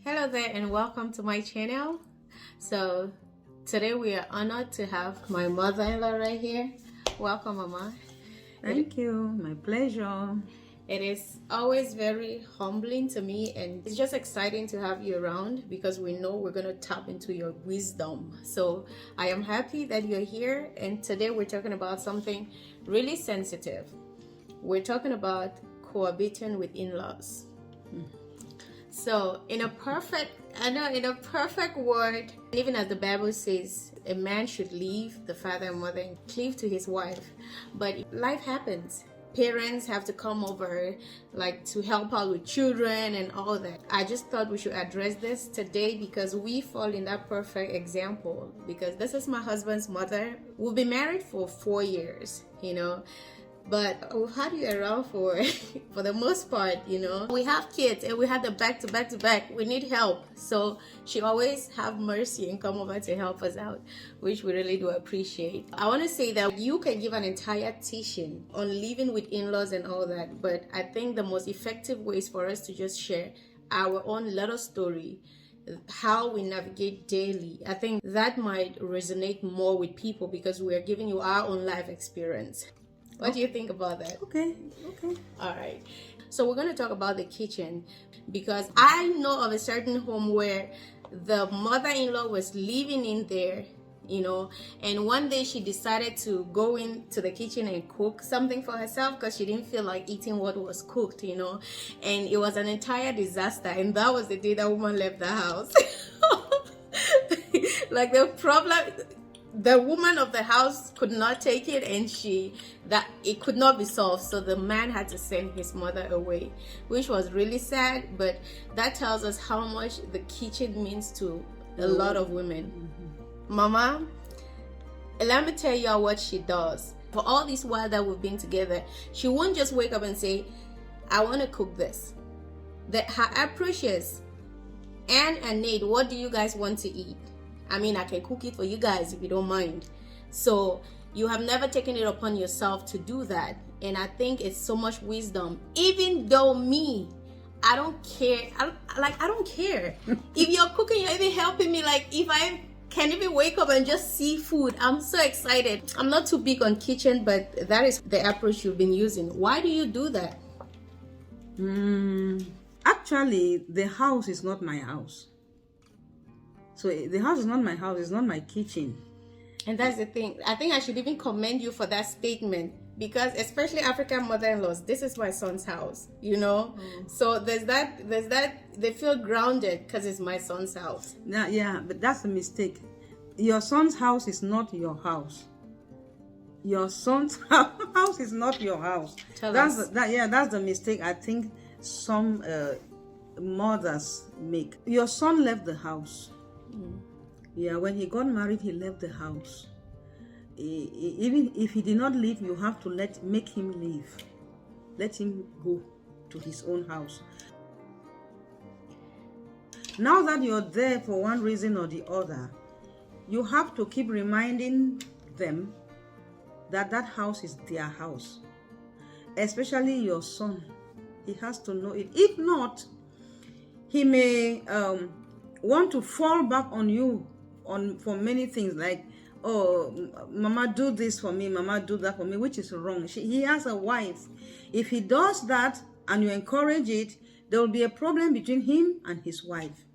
Hello there and welcome to my channel. So today we are honored to have my mother-in-law right here. Welcome, Mama. Thank you. My pleasure. It is always very humbling to me, and it's just exciting to have you around because we know we're going to tap into your wisdom. So I am happy that you're here, and today we're talking about something really sensitive. We're talking about cohabiting with in-laws. So in a perfect world, even as the Bible says, a man should leave the father and mother and cleave to his wife. But life happens. Parents have to come over, like, to help out with children and all that. I just thought we should address this today because we fall in that perfect example. Because this is my husband's mother. We've been married for 4 years, but we've had you around for the most part. We have kids and we had them back to back to back. We need help, so she always have mercy and come over to help us out, which we really do appreciate. I want to say that you can give an entire teaching on living with in-laws and all that, but I think the most effective way is for us to just share our own little story, how we navigate daily. I think that might resonate more with people because we are giving you our own life experience. What do you think about that? Okay. All right. So we're going to talk about the kitchen because I know of a certain home where the mother-in-law was living in there, and one day she decided to go into the kitchen and cook something for herself because she didn't feel like eating what was cooked, and it was an entire disaster. And that was the day that woman left the house. Like the woman of the house could not take it, and it could not be solved, so the man had to send his mother away, which was really sad. But that tells us how much the kitchen means to a lot of women. Mama, let me tell you what she does. For all this while that we've been together, she won't just wake up and say, I want to cook this. Her approach is, Anne and Nate, what do you guys want to eat? I mean, I can cook it for you guys if you don't mind. So you have never taken it upon yourself to do that. And I think it's so much wisdom. Even though I don't care. I don't care. If you're cooking, you're even helping me. Like, if I can even wake up and just see food, I'm so excited. I'm not too big on kitchen, but that is the approach you've been using. Why do you do that? Actually, the house is not my house. So the house is not my house, it's not my kitchen. And that's the thing. I think I should even commend you for that statement, because especially African mother-in-laws, this is my son's house, So there's that they feel grounded because it's my son's house. Yeah, but that's a mistake. Your son's house is not your house. Your son's house is not your house. That's the mistake I think some mothers make. Your son left the house. Yeah, when he got married, he left the house. Even if he did not leave, you have to make him leave. Let him go to his own house. Now that you're there for one reason or the other, you have to keep reminding them that that house is their house. Especially your son. He has to know it. If not, he may want to fall back on you for many things, like, oh, Mama, do this for me, Mama, do that for me, which is wrong. He has a wife. If he does that and you encourage it, there will be a problem between him and his wife.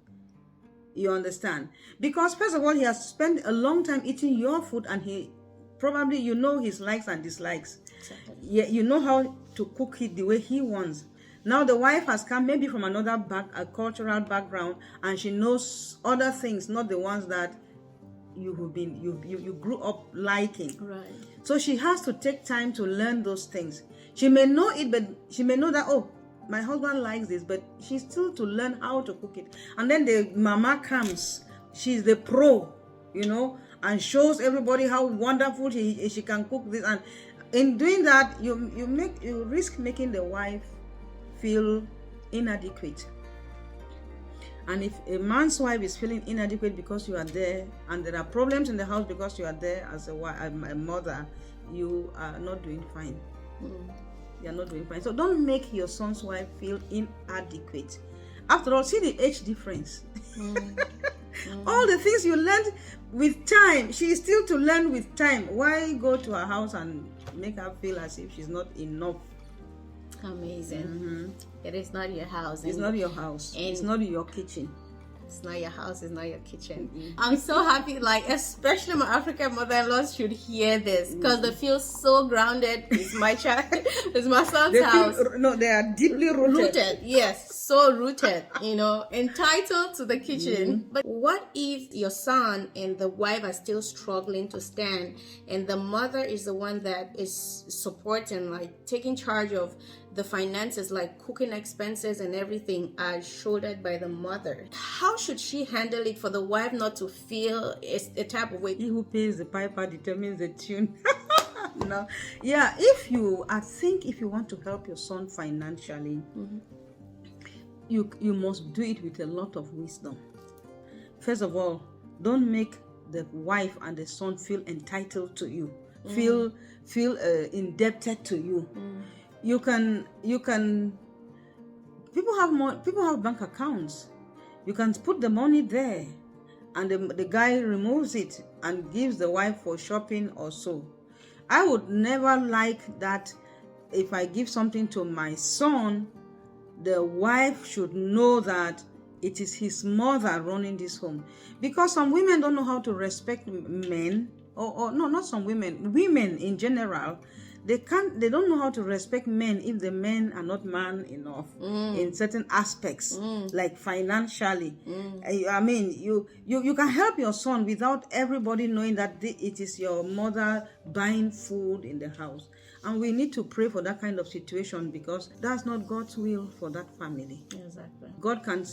You understand? Because first of all, he has spent a long time eating your food, and he probably, his likes and dislikes. Exactly. Yeah, you know how to cook it the way he wants. Now the wife has come maybe from another a cultural background, and she knows other things, not the ones that you grew up liking. Right. So she has to take time to learn those things. She may know it, but she may know that, oh, my husband likes this, but she's still to learn how to cook it. And then the mama comes, she's the pro, and shows everybody how wonderful she can cook this. And in doing that, you risk making the wife feel inadequate. And if a man's wife is feeling inadequate because you are there, and there are problems in the house because you are there as a mother, you are not doing fine. You are not doing fine. So don't make your son's wife feel inadequate. After all, see the age difference. All the things you learned with time, she is still to learn with time. Why go to her house and make her feel as if she's not enough? Amazing. It is not your house. It's not your house. It's not your kitchen. It's not your house, it's not your kitchen. I'm so happy, like, especially my African mother-in-laws should hear this, because they feel so grounded. It's my child, it's my son's house. They are deeply rooted. Yes, so rooted, entitled to the kitchen. But what if your son and the wife are still struggling to stand, and the mother is the one that is supporting, like taking charge of the finances, like cooking expenses and everything are shouldered by the mother? How should she handle it for the wife not to feel a type of way? He who pays the piper determines the tune. No, yeah. If you want to help your son financially, you must do it with a lot of wisdom. First of all, don't make the wife and the son feel entitled to you, feel indebted to you. You can people have bank accounts. You can put the money there, and the guy removes it and gives the wife for shopping or so. I would never like that. If I give something to my son, the wife should know that it is his mother running this home, because some women don't know how to respect men, or no, not some women in general. They don't know how to respect men if the men are not man enough in certain aspects, like financially. I mean, you can help your son without everybody knowing that it is your mother buying food in the house. And we need to pray for that kind of situation, because that's not God's will for that family. Exactly. God can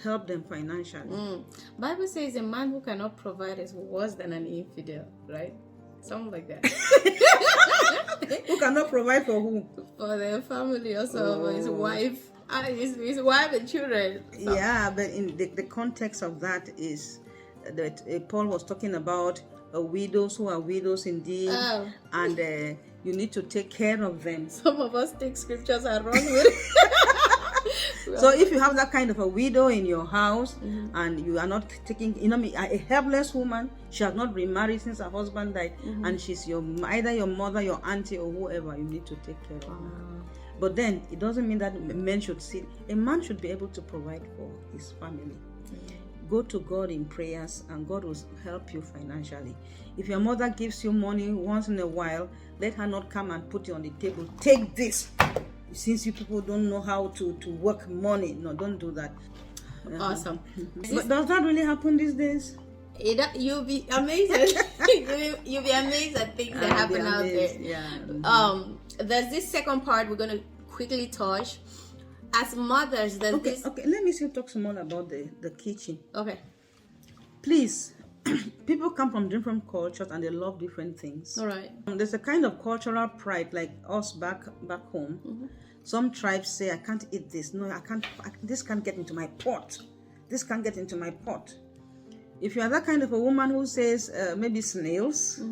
help them financially. Bible says a man who cannot provide is worse than an infidel, right? Something like that. Who cannot provide for who? For their family, also for his wife, his wife and children. So. Yeah, but in the context of that is that Paul was talking about widows who are widows indeed, and you need to take care of them. Some of us take scriptures and run with it. So if you have that kind of a widow in your house, and you are not taking, a helpless woman, she has not remarried since her husband died, and she's either your mother, your auntie, or whoever, you need to take care of her. But then it doesn't mean that men should sit. A man should be able to provide for his family. Go to God in prayers, and God will help you financially. If your mother gives you money once in a while, let her not come and put it on the table. Take this. Since you people don't know how to work money. No, don't do that. Awesome. But does that really happen these days? You'll be amazed. You'll be amazed at things that happen out there. Yeah. There's this second part we're going to quickly touch. As mothers, there's this... Okay, let me still talk some more about the kitchen. Okay. Please, people come from different cultures and they love different things. All right. There's a kind of cultural pride, like us back home. Some tribes say, I can't eat this. No, I can't. This can't get into my pot. This can't get into my pot. If you are that kind of a woman who says maybe snails,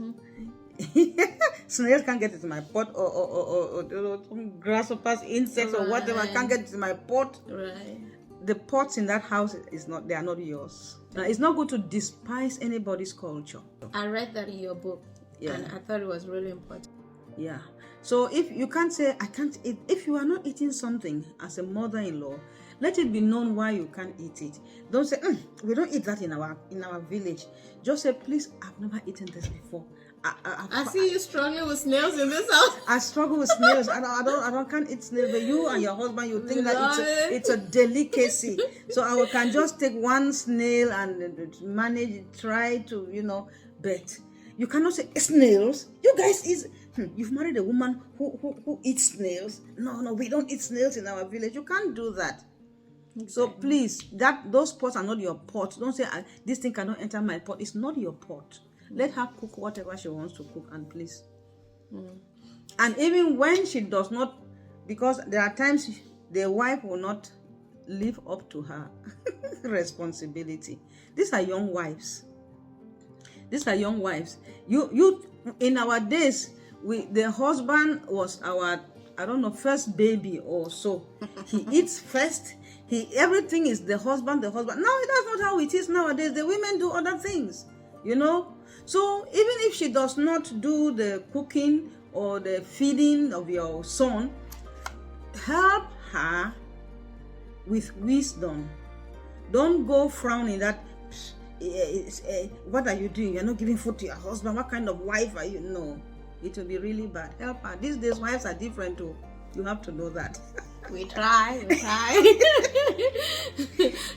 snails can't get into my pot, or grasshoppers, insects, or whatever can't get into my pot. Right. The pots in that house they are not yours. Now, it's not good to despise anybody's culture. I read that in your book, and I thought it was really important. Yeah. So if you can't say, I can't eat, if you are not eating something as a mother-in-law, let it be known why you can't eat it. Don't say, we don't eat that in our village. Just say, please, I've never eaten this before. I see you struggling with snails in this house. I struggle with snails. I can't eat snails. But you and your husband, you think that it's a delicacy. So I can just take one snail and manage, try to, but you cannot say snails. You guys eat. You've married a woman who eats snails. No, we don't eat snails in our village. You can't do that. Exactly. So please, those pots are not your pot. Don't say this thing cannot enter my pot. It's not your pot. Let her cook whatever she wants to cook, and please. And even when she does not, because there are times the wife will not live up to her responsibility. These are young wives. You in our days, the husband was our, first baby or so. He eats first. Everything is the husband. No, that's not how it is nowadays. The women do other things, you know. So even if she does not do the cooking or the feeding of your son, help her with wisdom. Don't go frowning that, what are you doing? You're not giving food to your husband. What kind of wife are you? No, it will be really bad. Help her. These days wives are different too. You have to know that. We try.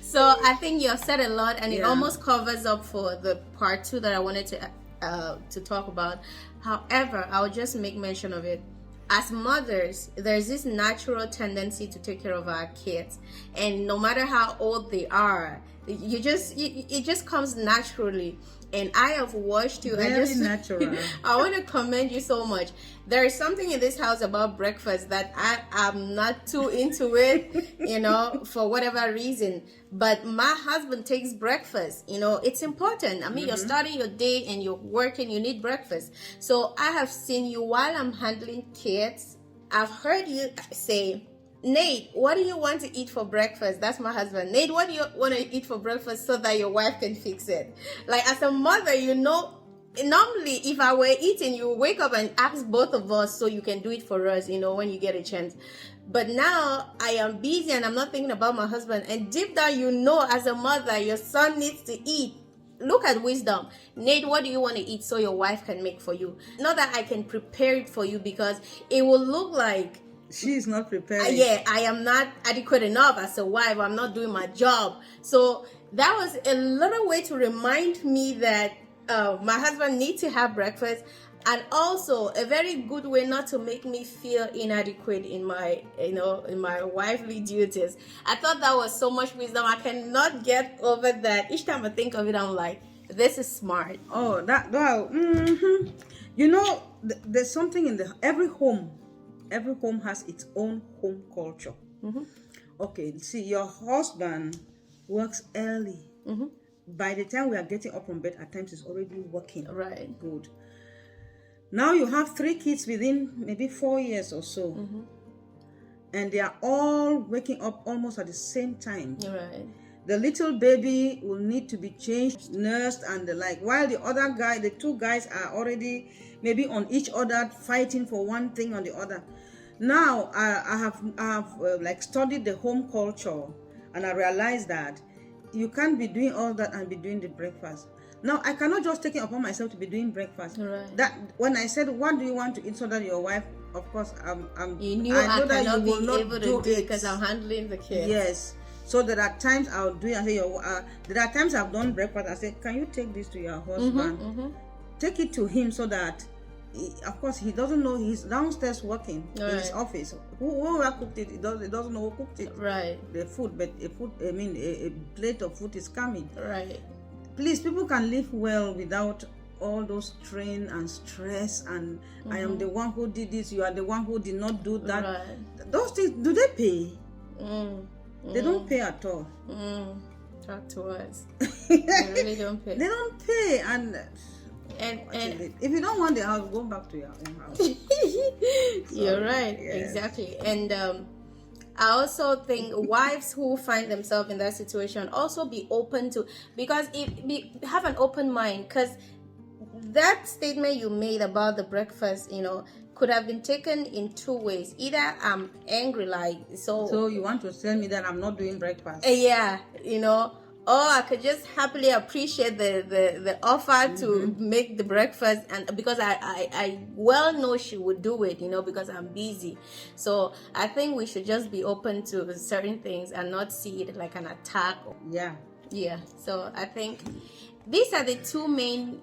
So I think you have said a lot, and it almost covers up for the part 2 that I wanted to talk about. However, I'll just make mention of it. As mothers, there's this natural tendency to take care of our kids, and no matter how old they are, it just comes naturally. And I have watched you. Very natural. I want to commend you so much. There is something in this house about breakfast that I am not too into it, you know, for whatever reason. But my husband takes breakfast. You know, it's important. I mean, you're starting your day and you're working, you need breakfast. So I have seen you while I'm handling kids. I've heard you say, Nate, what do you want to eat for breakfast? That's my husband. Nate, what do you want to eat for breakfast so that your wife can fix it? Like, as a mother, you know, normally if I were eating, you would wake up and ask both of us so you can do it for us, you know, when you get a chance. But now I am busy and I'm not thinking about my husband. And deep down, you know, as a mother, your son needs to eat. Look at wisdom. Nate, what do you want to eat so your wife can make for you? Not that I can prepare it for you, because it will look like she is not prepared. I am not adequate enough as a wife. I'm not doing my job. So that was a little way to remind me that my husband needs to have breakfast, and also a very good way not to make me feel inadequate in my, you know, in my wifely duties. I thought that was so much wisdom. I cannot get over that. Each time I think of it, I'm like, this is smart. Oh, that, wow. You know, there's something in every home has its own home culture. Okay, see, your husband works early. By the time we are getting up from bed, at times he's already working. Right. Good. Now you have 3 kids within maybe 4 years or so. And they are all waking up almost at the same time. Right. The little baby will need to be changed, nursed, and the like. While the 2 guys are already maybe on each other, fighting for one thing or the other. Now I have like studied the home culture, and I realized that you can't be doing all that and be doing the breakfast. Now I cannot just take it upon myself to be doing breakfast. Right. That when I said, what do you want to eat so that your wife, of course, you knew I cannot be able to do it because I'm handling the kids. Yes. So there are times I'll do it and say, there are times I've done breakfast. I say, can you take this to your husband? Take it to him so that, of course, he doesn't know he's downstairs working in his office. Whoever cooked it, he doesn't know who cooked it. Right. The food, but a plate of food is coming. Right. Please, people can live well without all those strain and stress and I am the one who did this, you are the one who did not do that. Right. Those things, do they pay? They don't pay at all. Talk to us. They really don't pay. They don't pay, and if you don't want the house, go back to your own house. You're right. Yes. Exactly. And I also think wives who find themselves in that situation also be open to, because have an open mind, because that statement you made about the breakfast, could have been taken in 2 ways. Either I'm angry, so you want to tell me that I'm not doing breakfast? Yeah, or I could just happily appreciate the offer to make the breakfast, and because I well know she would do it, because I'm busy. So I think we should just be open to certain things and not see it like an attack. Yeah. So I think these are the 2 main,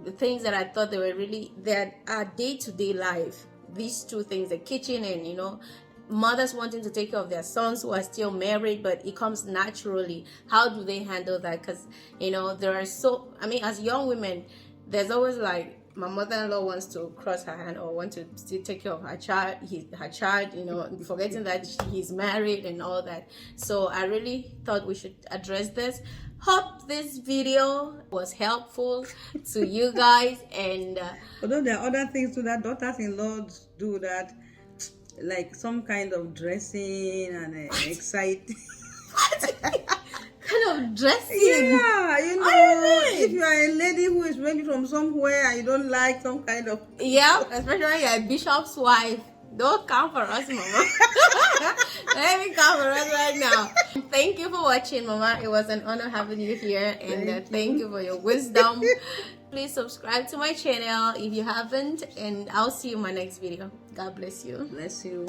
the things that I thought they were really, that are day-to-day life. These 2 things, the kitchen and, mothers wanting to take care of their sons who are still married, but it comes naturally. How do they handle that? Because, there are as young women, there's always like, my mother-in-law wants to cross her hand or want to still take care of her child, forgetting that he's married and all that. So I really thought we should address this. Hope this video was helpful to you guys. And although there are other things too that daughters-in-law do, that like some kind of dressing and exciting. Kind of dressing. Yeah, you know, Oh, really? if you are a lady who is maybe from somewhere and you don't like some kind of. Yeah, especially when you're a bishop's wife. Don't come for us, Mama. Let me come for us right now. Thank you for watching, Mama. It was an honor having you here, and thank you for your wisdom. Please subscribe to my channel if you haven't, and I'll see you in my next video. God bless you. Bless you.